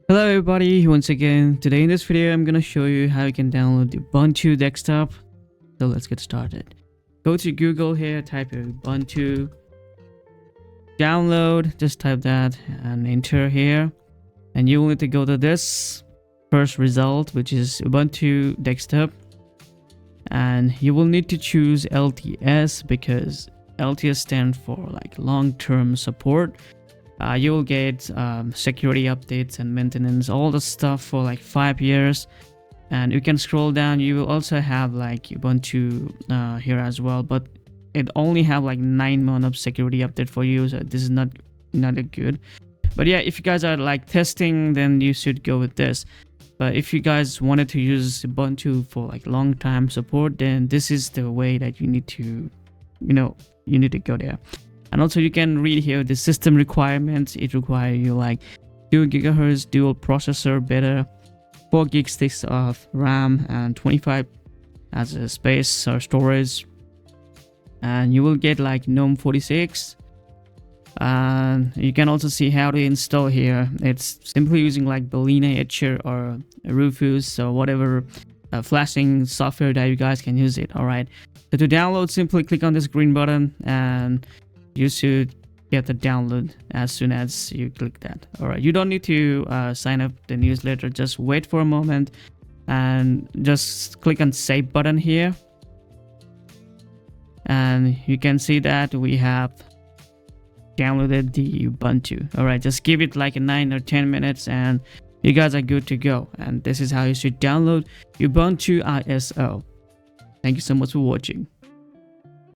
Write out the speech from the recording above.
Hello everybody, once again, today in this video I'm gonna show you how you can download the Ubuntu desktop. So let's get started. Go to Google here, type in Ubuntu, download, just type that and enter here. And you will need to go to this first result, which is Ubuntu desktop. And you will need to choose LTS because LTS stands for like long-term support. You will get security updates and maintenance, all the stuff for like 5 years. And you can scroll down, you will also have like Ubuntu here as well, but it only have like 9 months of security update for you, so this is not a good. But yeah, if you guys are like testing, then you should go with this. But if you guys wanted to use Ubuntu for like long time support, then this is the way that you need to go there. And also you can read here the system requirements. It requires you like 2 gigahertz dual processor, better 4 gig sticks of RAM and 25 as a space or storage. And you will get like GNOME 46. And you can also see how to install here. It's simply using like Balena, Etcher or Rufus or whatever flashing software that you guys can use it. All right. So to download, simply click on this green button and you should get the download as soon as you click that. All right, you don't need to sign up the newsletter. Just wait for a moment and just click on save button here, and you can see that we have downloaded the Ubuntu. All right, just give it like a 9 or 10 minutes and you guys are good to go. And this is how you should download Ubuntu ISO. Thank you so much for watching.